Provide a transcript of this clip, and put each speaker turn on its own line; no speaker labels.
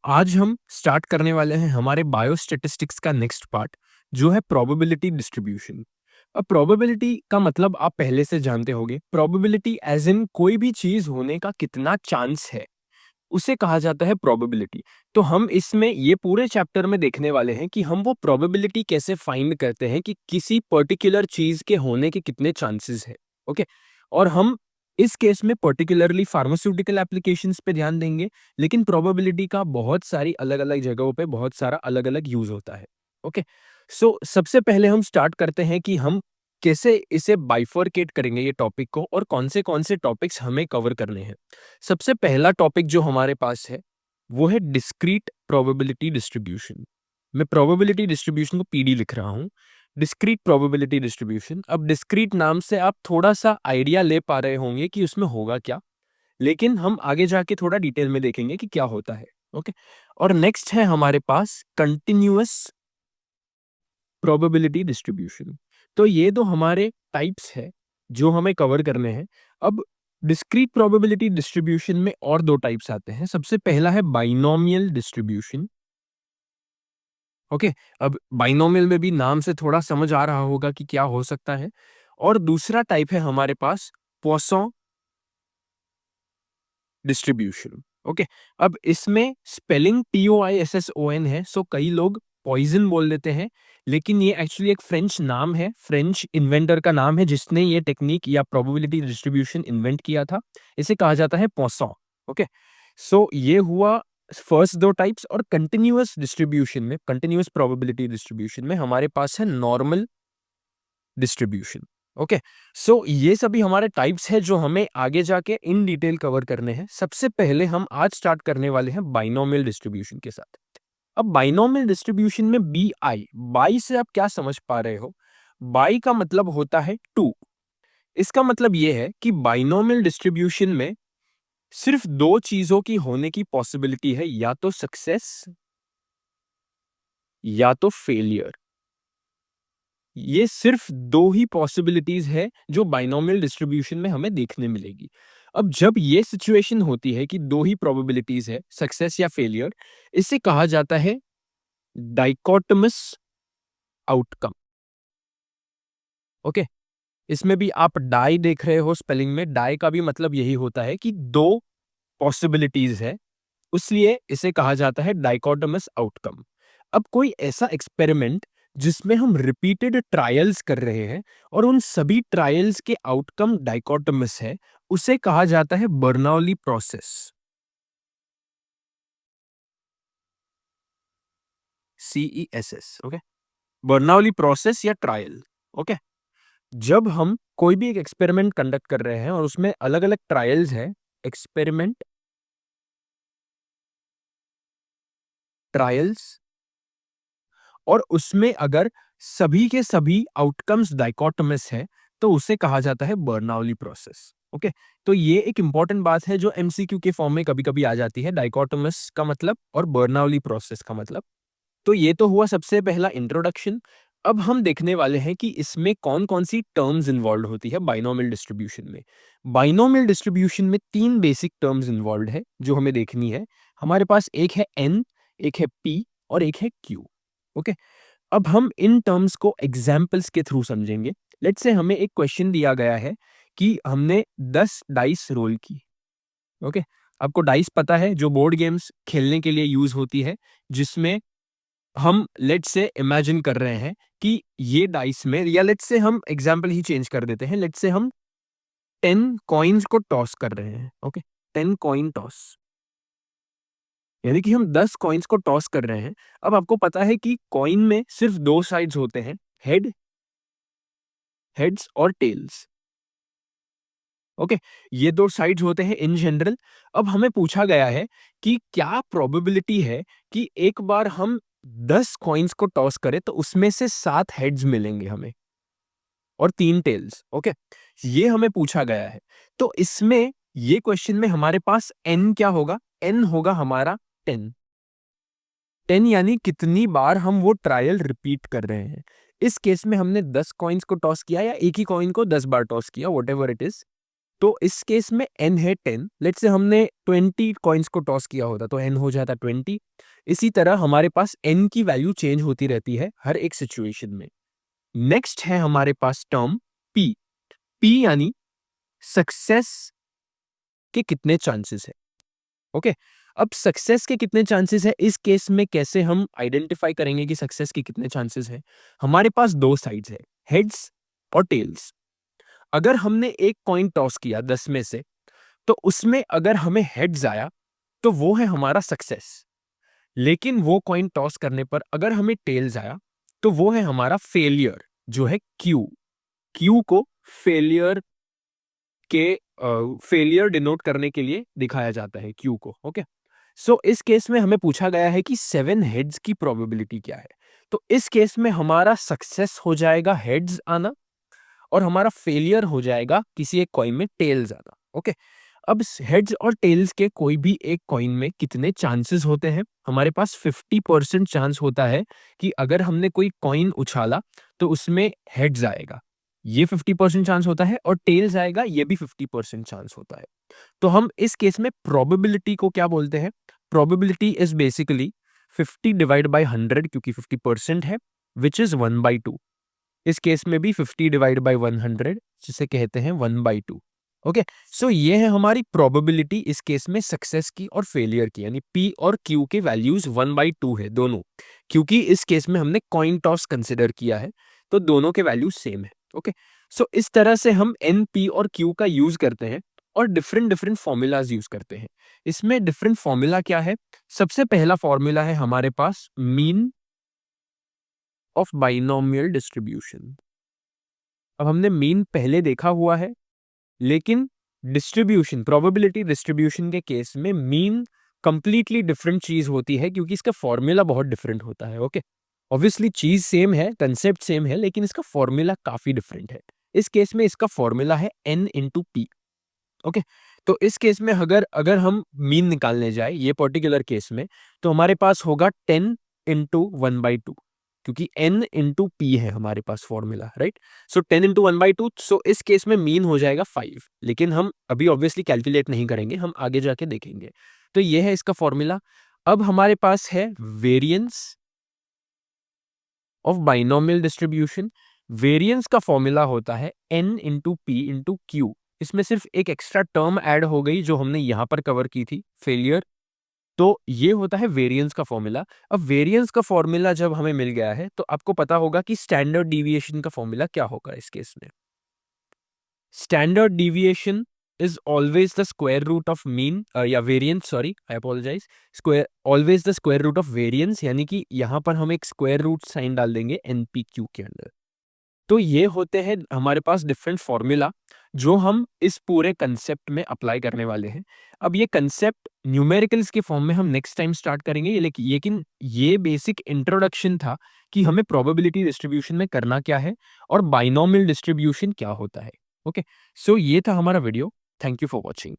आज हम स्टार्ट करने वाले हैं हमारे बायोस्टैटिस्टिक्स का नेक्स्ट पार्ट जो है प्रोबेबिलिटी डिस्ट्रीब्यूशन। अब प्रोबेबिलिटी का मतलब आप पहले से जानते होंगे। प्रोबेबिलिटी एज इन कोई भी चीज होने का कितना चांस है उसे कहा जाता है प्रोबेबिलिटी। तो हम इसमें ये पूरे चैप्टर में देखने वाले हैं कि हम वो प्रोबेबिलिटी कैसे फाइंड करते हैं कि किसी पर्टिकुलर चीज के होने के कितने चांसेस है। ओके। और हम इस केस में पर्टिकुलरली फार्मास्यूटिकल एप्लीकेशंस पे ध्यान देंगे, लेकिन प्रोबेबिलिटी का बहुत सारी अलग अलग जगहों पे बहुत सारा अलग अलग यूज होता है। ओके। सबसे पहले हम स्टार्ट करते हैं कि हम कैसे इसे बाइफरकेट करेंगे ये टॉपिक को, और कौन से टॉपिक्स हमें कवर करने हैं। सबसे पहला टॉपिक जो हमारे पास है वो है डिस्क्रीट प्रोबेबिलिटी डिस्ट्रीब्यूशन। मैं प्रोबेबिलिटी डिस्ट्रीब्यूशन को पीडी लिख रहा हूं, डिस्क्रीट प्रोबेबिलिटी डिस्ट्रीब्यूशन। अब डिस्क्रीट नाम से आप थोड़ा सा आइडिया ले पा रहे होंगे कि उसमें होगा क्या, लेकिन हम आगे जाके थोड़ा डिटेल में देखेंगे कि क्या होता है। ओके। और नेक्स्ट है हमारे पास कंटिन्यूअस प्रोबेबिलिटी डिस्ट्रीब्यूशन। तो ये दो हमारे टाइप्स है जो हमें कवर करने हैं। अब डिस्क्रीट प्रोबेबिलिटी डिस्ट्रीब्यूशन में और दो टाइप्स आते हैं। सबसे पहला है बाइनोमियल डिस्ट्रीब्यूशन। ओके। अब बाइनोमियल में भी नाम से थोड़ा समझ आ रहा होगा कि क्या हो सकता है। और दूसरा टाइप है हमारे पास पॉइसन डिस्ट्रीब्यूशन। ओके। अब इसमें स्पेलिंग POISSON है, सो कई लोग पॉइजन बोल देते हैं, लेकिन ये एक्चुअली एक फ्रेंच नाम है, फ्रेंच इन्वेंटर का नाम है जिसने ये टेक्निक या प्रोबेबिलिटी डिस्ट्रीब्यूशन इन्वेंट किया था। इसे कहा जाता है पॉइसन। ओके। ये हुआ फर्स्ट दो टाइप्स। और कंटिन्यूअस डिस्ट्रीब्यूशन में, कंटिन्यूअस प्रोबेबिलिटी डिस्ट्रीब्यूशन में हमारे पास है नॉर्मल डिस्ट्रीब्यूशन। ओके। ये सभी हमारे टाइप्स हैं जो हमें आगे जाके इन डिटेल कवर करने हैं। सबसे पहले हम आज स्टार्ट करने वाले हैं बाइनोमियल डिस्ट्रीब्यूशन के साथ। अब बाइनोमियल डिस्ट्रीब्यूशन में BI, बाई से आप क्या समझ पा रहे हो? बाई का मतलब होता है टू। इसका मतलब यह है कि बाइनोमियल डिस्ट्रीब्यूशन में सिर्फ दो चीजों की होने की पॉसिबिलिटी है, या तो सक्सेस या तो फेलियर। ये सिर्फ दो ही पॉसिबिलिटीज है जो बाइनोमियल डिस्ट्रीब्यूशन में हमें देखने मिलेगी। अब जब ये सिचुएशन होती है कि दो ही प्रोबेबिलिटीज है, सक्सेस या फेलियर, इसे कहा जाता है डाइकोटमस आउटकम। ओके। इसमें भी आप डाई देख रहे हो स्पेलिंग में, डाई का भी मतलब यही होता है कि दो पॉसिबिलिटीज है, इसलिए इसे कहा जाता है डाइकोटमस आउटकम। अब कोई ऐसा एक्सपेरिमेंट जिसमें हम रिपीटेड ट्रायल्स कर रहे हैं और उन सभी ट्रायल्स के आउटकम डाइकोटमस है, उसे कहा जाता है Bernoulli process. CESS। Okay. Bernoulli process या ट्रायल। ओके। जब हम कोई भी एक एक्सपेरिमेंट कंडक्ट कर रहे हैं और उसमें अलग अलग ट्रायल्स है, एक्सपेरिमेंट ट्रायल्स, और उसमें अगर सभी के सभी आउटकम्स डाइकोटमस है, तो उसे कहा जाता है बर्नौली प्रोसेस। ओके। तो ये एक इंपॉर्टेंट बात है जो MCQ के फॉर्म में कभी कभी आ जाती है, डाइकोटमस का मतलब और बर्नौली प्रोसेस का मतलब। तो ये तो हुआ सबसे पहला इंट्रोडक्शन। अब हम देखने वाले हैं कि इसमें कौन कौन सी टर्म्स इन्वॉल्व होती है बाइनोमियल डिस्ट्रीब्यूशन में। बाइनोमियल डिस्ट्रीब्यूशन में तीन बेसिक टर्म्स इन्वॉल्व है जो हमें देखनी है। हमारे पास एक है N, एक है P और एक है Q। ओके। अब हम इन टर्म्स को एग्जाम्पल्स के थ्रू समझेंगे। लेट्स से हमें एक क्वेश्चन दिया गया है कि हमने 10 डाइस रोल की। ओके। आपको डाइस पता है, जो बोर्ड गेम्स खेलने के लिए यूज होती है, जिसमें हम लेट्स से इमेजिन कर रहे हैं कि ये डाइस में, या लेट्स से हम एग्जाम्पल ही चेंज कर देते हैं, लेट्स से हम 10 कॉइन्स को टॉस कर रहे हैं। ओके। 10 कॉइन टॉस, यानी कि हम 10 कॉइन्स को टॉस कर रहे हैं। अब आपको पता है कि कॉइन में सिर्फ दो साइड्स होते हैं, हेड्स और टेल्स। ओके। ये दो साइड्स होते हैं इन जनरल। अब हमें पूछा गया है कि क्या प्रोबेबिलिटी है कि एक बार हम 10 कॉइन्स को टॉस करें तो उसमें से 7 हेड्स मिलेंगे हमें और 3 टेल्स। ओके। ये हमें पूछा गया है। तो इसमें ये क्वेश्चन में हमारे पास n क्या होगा? n होगा हमारा 10। 10 यानी कितनी बार हम वो ट्रायल रिपीट कर रहे हैं। इस केस में हमने 10 कॉइन्स को टॉस किया या एक ही कॉइन को 10 बार टॉस किया, व्हाटएवर इट इज। तो इस केस में n है 10, लेट्स से हमने 20 कॉइन्स को टॉस किया होता तो n हो जाता 20। इसी तरह हमारे पास n की वैल्यू चेंज होती रहती है हर एक सिचुएशन में। नेक्स्ट है हमारे पास टर्म p। p यानी सक्सेस के कितने चांसेस है। ओके, अब सक्सेस के कितने चांसेस है, इस केस में कैसे हम आइडेंटिफाई करेंगे कि सक्सेस के कितने चांसेस है। हमारे पास दो साइड्स है, हेड्स और टेल्स। अगर हमने एक कॉइन टॉस किया 10 में से, तो उसमें अगर हमें हेड्स आया तो वो है हमारा सक्सेस। लेकिन वो कॉइन टॉस करने पर अगर हमें टेल्स आया तो वो है हमारा फेलियर, जो है क्यू। क्यू को फेलियर के फेलियर डिनोट करने के लिए दिखाया जाता है क्यू को। ओके, सो इस केस में हमें पूछा गया है कि 7 हेड्स की प्रोबेबिलिटी क्या है। तो इस केस में हमारा सक्सेस हो जाएगा हेड्स आना और हमारा फेलियर हो जाएगा किसी एक कॉइन में टेल्स आना। ओके, अब हेड्स और टेल्स के कोई भी एक कॉइन में कितने चांसेस होते हैं। हमारे पास 50% चांस होता है कि अगर हमने कोई कॉइन उछाला तो उसमें हेड्स आएगा, ये 50% चांस होता है, और टेल्स आएगा, ये भी 50% चांस होता है। तो हम इस केस में प्रोबेबिलिटी को क्या बोलते हैं। Probability is basically 50 divide by 100, क्योंकि 50% है, विच इज 1/2। इस केस में भी 50 डिवाइड बाई 100, जिसे कहते हैं 1/2। ओके, सो ये है हमारी प्रोबेबिलिटी इस केस में सक्सेस की और फेलियर की, यानी पी और क्यू के वैल्यूज 1/2 है दोनों, क्योंकि इस केस में हमने कॉइन टॉस कंसिडर किया है, तो दोनों के वैल्यूज सेम है। ओके, सो इस तरह से हम एन, पी और क्यू का यूज करते हैं और डिफरेंट डिफरेंट फॉर्मूलाज यूज करते हैं। इसमें डिफरेंट फॉर्मूला क्या है। सबसे पहला फॉर्मूला है हमारे पास मीन ऑफ बाइनोमियल डिस्ट्रीब्यूशन। अब हमने मीन पहले देखा हुआ है, लेकिन डिस्ट्रीब्यूशन, प्रोबेबिलिटी डिस्ट्रीब्यूशन के केस में मीन कंप्लीटली डिफरेंट चीज होती है, क्योंकि इसका फॉर्मूला बहुत डिफरेंट होता है। ओके, ऑब्वियसली चीज सेम है, कंसेप्ट सेम है, लेकिन इसका फॉर्मूला काफी डिफरेंट है। इस केस में इसका फॉर्मूला है n इंटू पी। ओके, तो इस केस में अगर अगर हम मीन निकालने जाए ये पर्टिकुलर केस में, तो हमारे पास होगा 10 इंटू 1/2, क्योंकि n इंटू पी है हमारे पास फॉर्मूला, राइट। सो 10 इंटू 1/2, सो इस केस में मीन हो जाएगा 5, लेकिन हम अभी ऑब्वियसली कैलकुलेट नहीं करेंगे, हम आगे जाके देखेंगे। तो ये है इसका फॉर्मूला। अब हमारे पास है variance of binomial distribution. Variance का फॉर्मूला होता है n into P into Q. इसमें सिर्फ एक एक्स्ट्रा टर्म ऐड हो गई जो हमने यहां पर कवर की थी, फेलियर। तो ये होता है वेरिएंस का फॉर्मूला। अब वेरिएंस का फॉर्मूला जब हमें मिल गया है, तो आपको पता होगा कि स्टैंडर्ड डिविएशन का फॉर्मूला क्या होगा इस केस में। Standard deviation is always the square root of mean, या variance, sorry I apologise, square, always the square root of variance, यानी कि यहां पर हम एक स्क्वायर रूट साइन डाल देंगे एनपीक्यू के अंदर। तो ये होते हैं हमारे पास डिफरेंट फॉर्मूला जो हम इस पूरे कंसेप्ट में अप्लाई करने वाले हैं। अब ये कंसेप्ट न्यूमेरिकल्स के फॉर्म में हम नेक्स्ट टाइम स्टार्ट करेंगे, लेकिन ये बेसिक इंट्रोडक्शन था कि हमें प्रोबेबिलिटी डिस्ट्रीब्यूशन में करना क्या है और बाइनोमियल डिस्ट्रीब्यूशन क्या होता है। ओके, सो ये था हमारा video. Thank you for watching.